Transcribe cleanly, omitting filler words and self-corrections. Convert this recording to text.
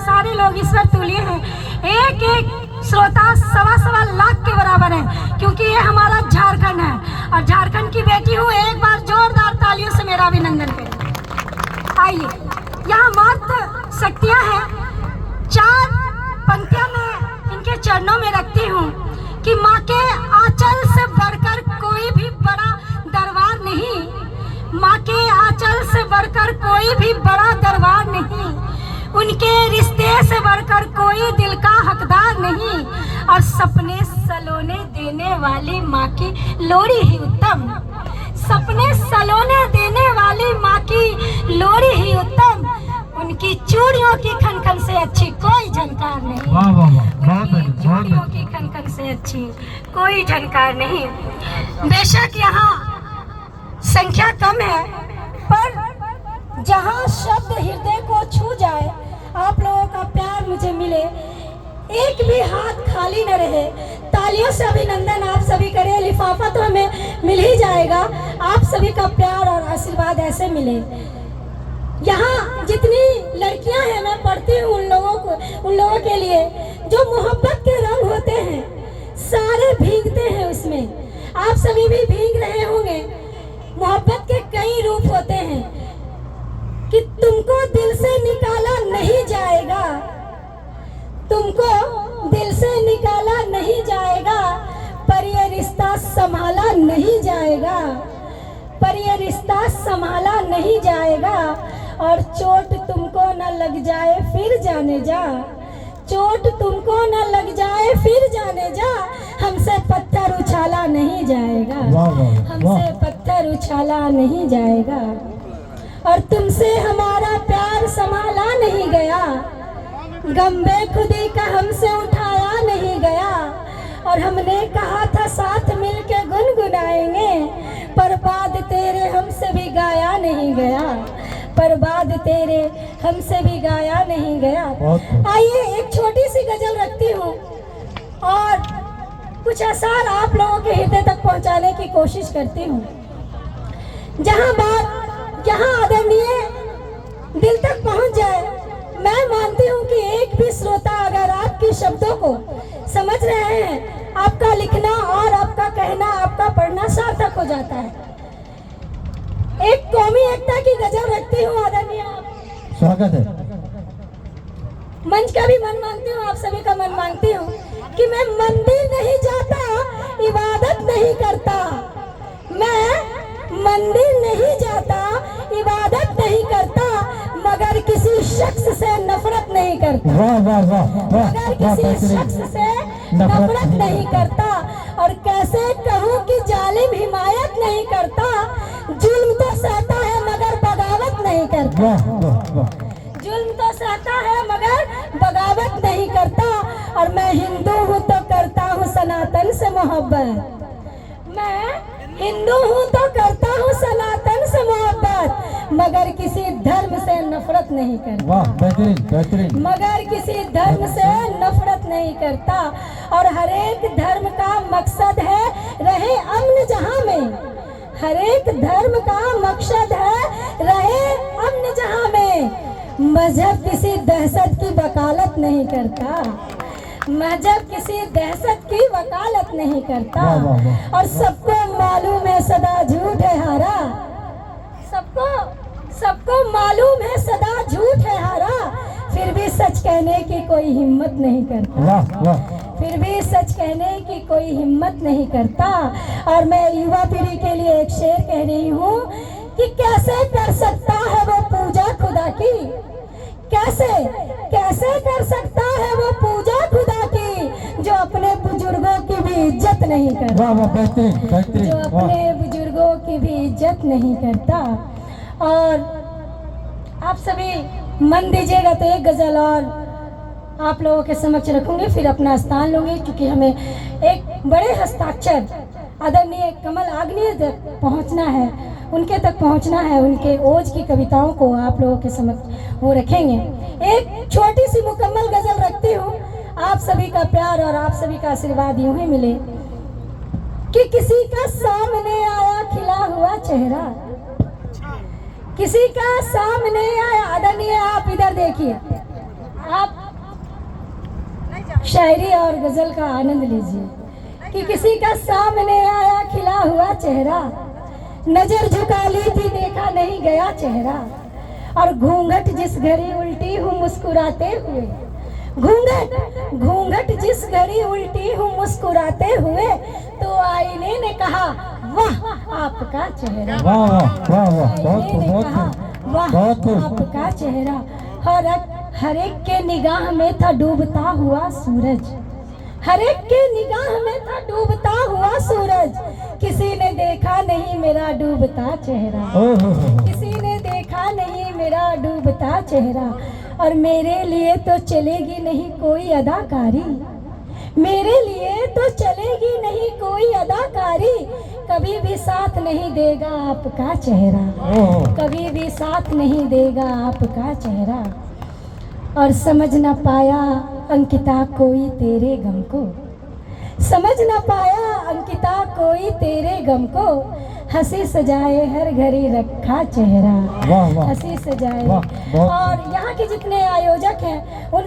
सारे लोग ईश्वर तुल्य हैं। एक एक श्रोता सवा लाख के बराबर है, क्योंकि ये हमारा झारखंड है और झारखंड की बेटी हूँ। एक बार जोरदार तालियों से मेरा अभिनंदन करें। आइए, यहाँ मात्र शक्तियाँ हैं। 4 पंक्तियाँ मैं इनके चरणों में रखती हूँ कि माँ के आंचल से बढ़कर कोई भी बड़ा दरबार नहीं, माँ के आंचल से बढ़कर कोई भी बड़ा दरबार नहीं, उनके रिश्ते से बढ़कर कोई दिल का हकदार नहीं, और सपने सलोने देने वाली माँ की लोरी ही उत्तम, सपने सलोने देने वाली माँ की लोरी ही उत्तम, उनकी चूड़ियों की खनखन से अच्छी कोई झनकार नहीं। वाह वाह वाह, बहुत चूड़ियों की खनखन से अच्छी कोई झनकार नहीं। बेशक यहाँ संख्या कम है, पर जहाँ शब्द हृदय को छू जाए, आप लोगों का प्यार मुझे मिले, एक भी हाथ खाली न रहे। तालियों से अभिनंदन आप सभी करें। लिफाफा तो हमें मिल ही जाएगा, आप सभी का प्यार और आशीर्वाद ऐसे मिले। यहाँ जितनी लड़कियां हैं, मैं पढ़ती हूँ उन लोगों के लिए जो मोहब्बत के रंग होते हैं, सारे भीगते हैं उसमें। आप सभी भी भीग रहे होंगे। मोहब्बत के कई रूप होते हैं कि तुमको दिल से निकाला नहीं जाएगा, तुमको दिल से निकाला नहीं जाएगा, पर ये रिश्ता संभाला नहीं जाएगा, पर ये रिश्ता संभाला नहीं जाएगा। और चोट तुमको न लग जाए फिर जाने जा, चोट तुमको न लग जाए फिर जाने जा, हमसे पत्थर उछाला नहीं जाएगा, हमसे पत्थर उछाला नहीं जाएगा। और तुमसे हमारा प्यार संभाला नहीं गया, गम खुदी का हमसे उठाया नहीं गया, और हमने कहा था साथ मिलके गुनगुनाएंगे, पर बाद तेरे हमसे भी गाया नहीं गया, पर बाद तेरे हमसे भी गाया नहीं गया। आइए एक छोटी सी गजल रखती हूँ और कुछ आसार आप लोगों के हृदय तक पहुँचाने की कोशिश करती हूँ। जहाँ आदरणीय दिल तक पहुँच जाए, मैं मानती हूँ कि एक भी श्रोता अगर आपके शब्दों को समझ रहे हैं, आपका लिखना और आपका कहना, आपका पढ़ना सार्थक हो जाता है। एक कौमी एकता की गजल रखती हूँ आदरणीय, स्वागत है। मंच का भी मन मांगती हूँ, आप सभी का मन मांगती हूँ कि मैं मंदिर नहीं जाता, इबादत नहीं करता, मैं मंदिर नहीं जाता, इबादत नहीं करता, मगर किसी शख्स से नफरत नहीं करता, वाह वाह वाह, मगर किसी शख्स से नफरत नहीं करता। और कैसे कहूँ कि जालिम हिमायत नहीं करता, जुल्म तो सहता है मगर बगावत नहीं करता, जुल्म तो सहता है मगर बगावत नहीं करता। और मैं हिंदू हूँ तो करता हूँ सनातन से मोहब्बत, मैं हिंदू हूँ तो करता हूँ सनातन से मोहब्बत, मगर किसी धर्म से नफरत नहीं करता, वाह बेहतरीन बेहतरीन, मगर किसी धर्म से नफरत नहीं करता। और हर एक धर्म का मकसद है रहे अमन जहाँ में, हर एक धर्म का मकसद है रहे अमन जहाँ में। मजहब किसी दहशत की वकालत नहीं करता, मजहब किसी दहशत की वकालत नहीं करता। और सबको मालूम है सदा झूठ है हारा, सबको मालूम है सदा झूठ है हारा, फिर भी सच कहने की कोई हिम्मत नहीं करता, फिर भी सच कहने की कोई हिम्मत नहीं करता। और मैं युवा पीढ़ी के लिए एक शेर कह रही हूँ कि कैसे कर सकता है वो पूजा खुदा की, कैसे कर सकता है वो पूजा खुदा की, जो अपने बुजुर्गों की भी इज्जत नहीं करता, जो अपने बुजुर्गों की भी इज्जत नहीं करता। और आप सभी मन दीजिएगा तो एक गजल और आप लोगों के समक्ष रखूंगी, फिर अपना स्थान लूंगी, क्योंकि हमें एक बड़े हस्ताक्षर आदरणीय कमल आग्नेय तक पहुंचना है, उनके तक पहुंचना है, उनके ओज की कविताओं को आप लोगों के समक्ष वो रखेंगे। एक छोटी सी मुकम्मल गजल रखती हूँ, आप सभी का प्यार और आप सभी का आशीर्वाद यूं ही मिले कि किसी का सामने आया खिला हुआ चेहरा, किसी का सामने आया, आदरणीय आप इधर देखिए, आप शायरी और गजल का आनंद लीजिए कि किसी का सामने आया खिला हुआ चेहरा, नजर झुका ली थी देखा नहीं गया चेहरा, और घूंघट जिस घड़ी उल्टी हूँ मुस्कुराते हुए, घूंघट घूंघट जिस घड़ी उल्टी हूँ मुस्कुराते हुए, तो आईने ने कहा वाह आपका चेहरा, वाह वाह वाह वाह, बहुत आईने ने बहुत कहा वाह बहुत खूब। आपका चेहरा। हर एक के निगाह में था डूबता हुआ सूरज, हर एक के निगाह में था डूबता हुआ सूरज, किसी ने देखा नहीं मेरा डूबता चेहरा, ओहो हो किसी ने देखा नहीं मेरा डूबता चेहरा। और मेरे लिए तो चलेगी नहीं कोई अदाकारी, मेरे लिए तो चलेगी नहीं कोई अदाकारी, कभी भी साथ नहीं देगा आपका चेहरा, ओहो कभी भी साथ नहीं देगा आपका चेहरा। और समझ न पाया अंकिता कोई तेरे गम को, समझ न पाया अंकिता कोई तेरे गम को, हंसी सजाए हर घड़ी रखा चेहरा, वाह वाह हंसी सजाए। वाह, बहुत- और यहाँ के जितने आयोजक हैं उन